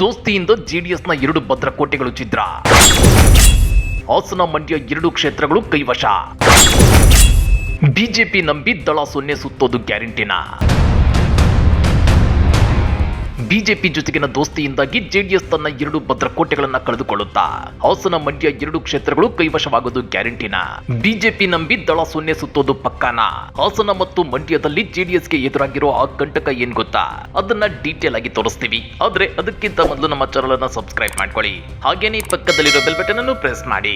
ದೋಸ್ತಿಯಿಂದ ಜೆಡಿಎಸ್ನ 2 ಭದ್ರಕೋಟೆಗಳು ಛಿದ್ರ. ಹಾಸನ ಮಂಡ್ಯ 2 ಕ್ಷೇತ್ರಗಳು ಕೈವಶ. ಬಿಜೆಪಿ ನಂಬಿ ದಳ 0 ಸುತ್ತೋದು ಗ್ಯಾರಂಟಿನ. ಬಿಜೆಪಿ ಜೊತೆಗಿನ ದೋಸ್ತಿಯಿಂದಾಗಿ ಜೆಡಿಎಸ್ ತನ್ನ 2 ಭದ್ರಕೋಟೆಗಳನ್ನ ಕಳೆದುಕೊಳ್ಳುತ್ತಾ ಹಾಸನ ಮಂಡ್ಯ 2 ಕ್ಷೇತ್ರಗಳು ಕೈವಶವಾಗುವುದು ಗ್ಯಾರಂಟಿನ. ಬಿಜೆಪಿ ನಂಬಿ ದಳ 0 ಸುತ್ತೋದು ಪಕ್ಕಾನ. ಹಾಸನ ಮತ್ತು ಮಂಡ್ಯದಲ್ಲಿ ಜೆಡಿಎಸ್ಗೆ ಎದುರಾಗಿರೋ ಆ ಕಂಟಕ ಏನ್ ಗೊತ್ತಾ, ಅದನ್ನ ಡೀಟೇಲ್ ಆಗಿ ತೋರಿಸ್ತೀವಿ. ಆದ್ರೆ ಅದಕ್ಕಿಂತ ಮೊದಲು ನಮ್ಮ ಚಾನೆಲ್ ಅನ್ನ ಸಬ್ಸ್ಕ್ರೈಬ್ ಮಾಡ್ಕೊಳ್ಳಿ, ಹಾಗೇನೇ ಪಕ್ಕದಲ್ಲಿರೋ ಬೆಲ್ ಬಟನ್ ಅನ್ನು ಪ್ರೆಸ್ ಮಾಡಿ.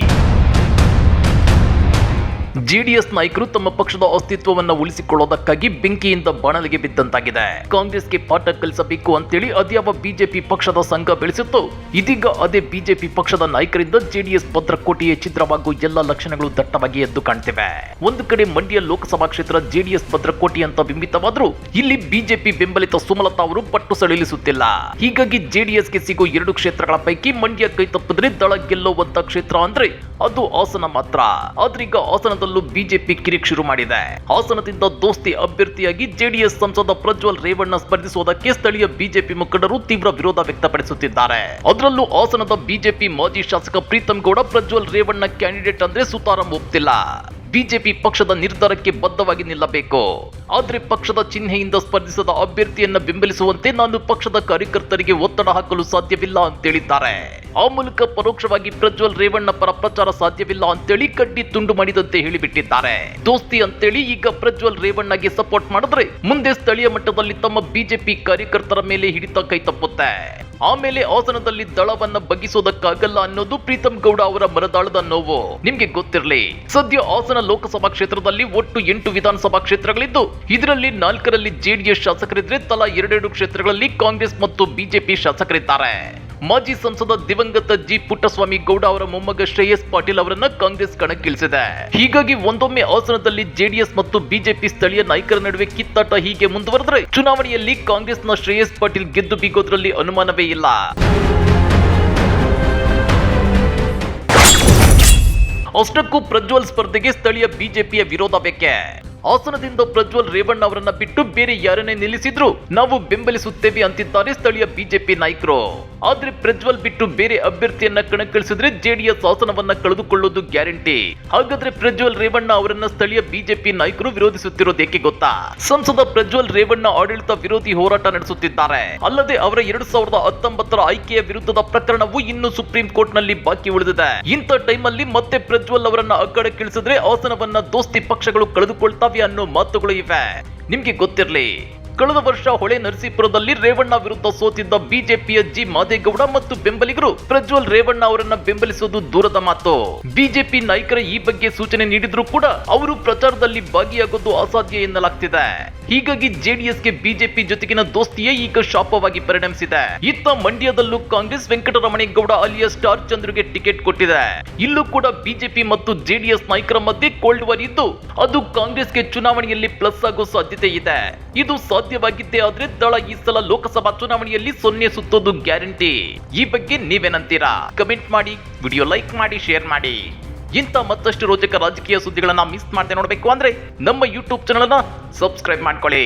ಜೆಡಿಎಸ್ ನಾಯಕರು ತಮ್ಮ ಪಕ್ಷದ ಅಸ್ತಿತ್ವವನ್ನು ಉಳಿಸಿಕೊಳ್ಳೋದಕ್ಕಾಗಿ ಬೆಂಕಿಯಿಂದ ಬಾಣಲಿಗೆ ಬಿದ್ದಂತಾಗಿದೆ. ಕಾಂಗ್ರೆಸ್ಗೆ ಪಾಠ ಕಲಿಸಬೇಕು ಅಂತೇಳಿ ಅದ್ಯಾವ ಬಿಜೆಪಿ ಪಕ್ಷದ ಸಂಘ ಬೆಳೆಸಿತ್ತು. ಇದೀಗ ಅದೇ ಬಿಜೆಪಿ ಪಕ್ಷದ ನಾಯಕರಿಂದ ಜೆಡಿಎಸ್ ಭದ್ರಕೋಟೆಯ ಚಿತ್ರವಾಗುವ ಎಲ್ಲ ಲಕ್ಷಣಗಳು ದಟ್ಟವಾಗಿ ಎದ್ದು ಕಾಣ್ತಿವೆ. ಒಂದು ಕಡೆ ಮಂಡ್ಯ ಲೋಕಸಭಾ ಕ್ಷೇತ್ರ ಜೆಡಿಎಸ್ ಭದ್ರಕೋಟೆ ಅಂತ ಬಿಂಬಿತವಾದ್ರು, ಇಲ್ಲಿ ಬಿಜೆಪಿ ಬೆಂಬಲಿತ ಸುಮಲತಾ ಅವರು ಪಟ್ಟು ಸಡಿಲಿಸುತ್ತಿಲ್ಲ. ಹೀಗಾಗಿ ಜೆಡಿಎಸ್ಗೆ ಸಿಗೋ 2 ಕ್ಷೇತ್ರಗಳ ಪೈಕಿ ಮಂಡ್ಯ ಕೈ ತಪ್ಪಿದ್ರೆ ದಳ ಗೆಲ್ಲುವಂತ ಕ್ಷೇತ್ರ ಅಂದ್ರೆ ಅದು ಹಾಸನ ಮಾತ್ರ. ಆದ್ರೀಗ ಹಾಸನದಲ್ಲೂ ಬಿಜೆಪಿ ಕಿರಿಕ್ ಶುರು ಮಾಡಿದೆ. ಹಾಸನದಿಂದ ದೋಸ್ತಿ ಅಭ್ಯರ್ಥಿಯಾಗಿ ಜೆಡಿಎಸ್ ಸಂಸದ ಪ್ರಜ್ವಲ್ ರೇವಣ್ಣ ಸ್ಪರ್ಧಿಸುವುದಕ್ಕೆ ಸ್ಥಳೀಯ ಬಿಜೆಪಿ ಮುಖಂಡರು ತೀವ್ರ ವಿರೋಧ ವ್ಯಕ್ತಪಡಿಸುತ್ತಿದ್ದಾರೆ. ಅದರಲ್ಲೂ ಹಾಸನದ ಬಿಜೆಪಿ ಮಾಜಿ ಶಾಸಕ ಪ್ರೀತಂ ಗೌಡ ಪ್ರಜ್ವಲ್ ರೇವಣ್ಣ ಕ್ಯಾಂಡಿಡೇಟ್ ಅಂದ್ರೆ ಸುತಾರಾಂ ಒಪ್ತಿಲ್ಲ. ಬಿಜೆಪಿ ಪಕ್ಷದ ನಿರ್ಧಾರಕ್ಕೆ ಬದ್ಧವಾಗಿ ನಿಲ್ಲಬೇಕು, ಆದ್ರೆ ಪಕ್ಷದ ಚಿಹ್ನೆಯಿಂದ ಸ್ಪರ್ಧಿಸದ ಅಭ್ಯರ್ಥಿಯನ್ನ ಬೆಂಬಲಿಸುವಂತೆ ನಾನು ಪಕ್ಷದ ಕಾರ್ಯಕರ್ತರಿಗೆ ಒತ್ತಡ ಹಾಕಲು ಸಾಧ್ಯವಿಲ್ಲ ಅಂತೇಳಿದ್ದಾರೆ. ಆ ಮೂಲಕ ಪರೋಕ್ಷವಾಗಿ ಪ್ರಜ್ವಲ್ ರೇವಣ್ಣ ಪರ ಪ್ರಚಾರ ಸಾಧ್ಯವಿಲ್ಲ ಅಂತೇಳಿ ಕಡ್ಡಿ ತುಂಡು ಮಾಡಿದಂತೆ ಹೇಳಿಬಿಟ್ಟಿದ್ದಾರೆ. ದೋಸ್ತಿ ಅಂತೇಳಿ ಈಗ ಪ್ರಜ್ವಲ್ ರೇವಣ್ಣಗೆ ಸಪೋರ್ಟ್ ಮಾಡಿದ್ರೆ ಮುಂದೆ ಸ್ಥಳೀಯ ಮಟ್ಟದಲ್ಲಿ ತಮ್ಮ ಬಿಜೆಪಿ ಕಾರ್ಯಕರ್ತರ ಮೇಲೆ ಹಿಡಿತ ಕೈ ತಪ್ಪುತ್ತೆ. ಆಮೇಲೆ ಹಾಸನದಲ್ಲಿ ದಳವನ್ನ ಬಗ್ಗಿಸೋದಕ್ಕಾಗಲ್ಲ ಅನ್ನೋದು ಪ್ರೀತಂ ಗೌಡ ಅವರ ಮರದಾಳದ ನೋವು. ನಿಮ್ಗೆ ಗೊತ್ತಿರಲಿ, ಸದ್ಯ ಹಾಸನ ಲೋಕಸಭಾ ಕ್ಷೇತ್ರದಲ್ಲಿ ಒಟ್ಟು 8 ವಿಧಾನಸಭಾ ಕ್ಷೇತ್ರಗಳಿದ್ದು, ಇದರಲ್ಲಿ 4ರಲ್ಲಿ ಜೆಡಿಎಸ್ ಶಾಸಕರಿದ್ರೆ ತಲಾ 2 ಕ್ಷೇತ್ರಗಳಲ್ಲಿ ಕಾಂಗ್ರೆಸ್ ಮತ್ತು ಬಿಜೆಪಿ ಶಾಸಕರಿದ್ದಾರೆ. ಮಾಜಿ ಸಂಸದ ದಿವಂಗತ ಜಿ ಪುಟ್ಟಸ್ವಾಮಿ ಗೌಡ ಅವರ ಮೊಮ್ಮಗ ಶ್ರೇಯಸ್ ಪಾಟೀಲ್ ಅವರನ್ನ ಕಾಂಗ್ರೆಸ್ ಕಣಕ್ಕಿಳಿಸಿದೆ. ಹೀಗಾಗಿ ಒಂದೊಮ್ಮೆ ಹಾಸನದಲ್ಲಿ ಜೆಡಿಎಸ್ ಮತ್ತು ಬಿಜೆಪಿ ಸ್ಥಳೀಯ ನಾಯಕರ ನಡುವೆ ಕಿತ್ತಾಟ ಹೀಗೆ ಮುಂದುವರೆದರೆ ಚುನಾವಣೆಯಲ್ಲಿ ಕಾಂಗ್ರೆಸ್ನ ಶ್ರೇಯಸ್ ಪಾಟೀಲ್ ಗೆದ್ದು ಬೀಗೋದ್ರಲ್ಲಿ ಅನುಮಾನವೇ ಇಲ್ಲ. ಅಷ್ಟಕ್ಕೂ ಪ್ರಜ್ವಲ್ ಸ್ಪರ್ಧೆಗೆ ಸ್ಥಳೀಯ ಬಿಜೆಪಿಯ ವಿರೋಧ ಬೇಕೆ. ಹಾಸನದಿಂದ ಪ್ರಜ್ವಲ್ ರೇವಣ್ಣ ಅವರನ್ನ ಬಿಟ್ಟು ಬೇರೆ ಯಾರನ್ನೇ ನಿಲ್ಲಿಸಿದ್ರು ನಾವು ಬೆಂಬಲಿಸುತ್ತೇವೆ ಅಂತಿದ್ದಾರೆ ಸ್ಥಳೀಯ ಬಿಜೆಪಿ ನಾಯಕರು. ಆದ್ರೆ ಪ್ರಜ್ವಲ್ ಬಿಟ್ಟು ಬೇರೆ ಅಭ್ಯರ್ಥಿಯನ್ನ ಕಣಕ್ಕಿಳಿಸಿದ್ರೆ ಜೆಡಿಎಸ್ ಹಾಸನವನ್ನ ಕಳೆದುಕೊಳ್ಳೋದು ಗ್ಯಾರಂಟಿ. ಹಾಗಾದ್ರೆ ಪ್ರಜ್ವಲ್ ರೇವಣ್ಣ ಅವರನ್ನ ಸ್ಥಳೀಯ ಬಿಜೆಪಿ ನಾಯಕರು ವಿರೋಧಿಸುತ್ತಿರೋದೇಕೆ ಗೊತ್ತಾ? ಸಂಸದ ಪ್ರಜ್ವಲ್ ರೇವಣ್ಣ ಆಡಳಿತ ವಿರೋಧಿ ಹೋರಾಟ ನಡೆಸುತ್ತಿದ್ದಾರೆ. ಅಲ್ಲದೆ ಅವರ 2019ರ ಆಯ್ಕೆಯ ವಿರುದ್ಧದ ಪ್ರಕರಣವು ಇನ್ನು ಸುಪ್ರೀಂ ಕೋರ್ಟ್ ನಲ್ಲಿ ಬಾಕಿ ಉಳಿದಿದೆ. ಇಂಥ ಟೈಮಲ್ಲಿ ಮತ್ತೆ ಪ್ರಜ್ವಲ್ ಅವರನ್ನ ಅಕ್ಕಡಕ್ಕಿಳಿಸಿದ್ರೆ ಹಾಸನವನ್ನ ದೋಸ್ತಿ ಪಕ್ಷಗಳು ಕಳೆದುಕೊಳ್ತಾವೆ ಅನ್ನೋ ಮಾತುಗಳು ಇವೆ. ನಿಮ್ಗೆ ಗೊತ್ತಿರಲಿ, ಕಳೆದ ವರ್ಷ ಹೊಳೆ ನರಸೀಪುರದಲ್ಲಿ ರೇವಣ್ಣ ವಿರುದ್ಧ ಸೋತಿದ್ದ ಬಿಜೆಪಿಯ ಜಿ ಮಾದೇಗೌಡ ಮತ್ತು ಬೆಂಬಲಿಗರು ಪ್ರಜ್ವಲ್ ರೇವಣ್ಣ ಅವರನ್ನ ಬೆಂಬಲಿಸುವುದು ದೂರದ ಮಾತು. ಬಿಜೆಪಿ ನಾಯಕರ ಈ ಬಗ್ಗೆ ಸೂಚನೆ ನೀಡಿದ್ರು ಕೂಡ ಅವರು ಪ್ರಚಾರದಲ್ಲಿ ಭಾಗಿಯಾಗೋದು ಅಸಾಧ್ಯ ಎನ್ನಲಾಗ್ತಿದೆ. ಹೀಗಾಗಿ ಜೆಡಿಎಸ್ಗೆ ಬಿಜೆಪಿ ಜೊತೆಗಿನ ದೋಸ್ತಿಯೇ ಈಗ ಶಾಪವಾಗಿ ಪರಿಣಮಿಸಿದೆ. ಇತ್ತ ಮಂಡ್ಯದಲ್ಲೂ ಕಾಂಗ್ರೆಸ್ ವೆಂಕಟರಮಣೇಗೌಡ ಅಲಿಯಾ ಸ್ಟಾರ್ ಚಂದ್ರುಗೆ ಟಿಕೆಟ್ ಕೊಟ್ಟಿದೆ. ಇಲ್ಲೂ ಕೂಡ ಬಿಜೆಪಿ ಮತ್ತು ಜೆಡಿಎಸ್ ನಾಯಕರ ಮಧ್ಯೆ ಕೋಲ್ಡ್ ವಾರ್ ಇದ್ದು, ಅದು ಕಾಂಗ್ರೆಸ್ಗೆ ಚುನಾವಣೆಯಲ್ಲಿ ಪ್ಲಸ್ ಆಗೋ ಸಾಧ್ಯತೆ ಇದೆ. ಇದು ಸಾಧ್ಯವಾಗಿದ್ದೇ ಆದ್ರೆ ದಳ ಈ ಸಲ ಲೋಕಸಭಾ ಚುನಾವಣೆಯಲ್ಲಿ 0 ಸುತ್ತೋದು ಗ್ಯಾರಂಟಿ. ಈ ಬಗ್ಗೆ ನೀವೇನಂತೀರಾ? ಕಮೆಂಟ್ ಮಾಡಿ, ವಿಡಿಯೋ ಲೈಕ್ ಮಾಡಿ, ಶೇರ್ ಮಾಡಿ. ಇಂಥ ಮತ್ತಷ್ಟು ರೋಚಕ ರಾಜಕೀಯ ಸುದ್ದಿಗಳನ್ನ ಮಿಸ್ ಮಾಡದೆ ನೋಡಬೇಕು ಅಂದ್ರೆ ನಮ್ಮ ಯೂಟ್ಯೂಬ್ ಚಾನೆಲ್ ಅನ್ನ ಸಬ್ಸ್ಕ್ರೈಬ್ ಮಾಡ್ಕೊಳ್ಳಿ.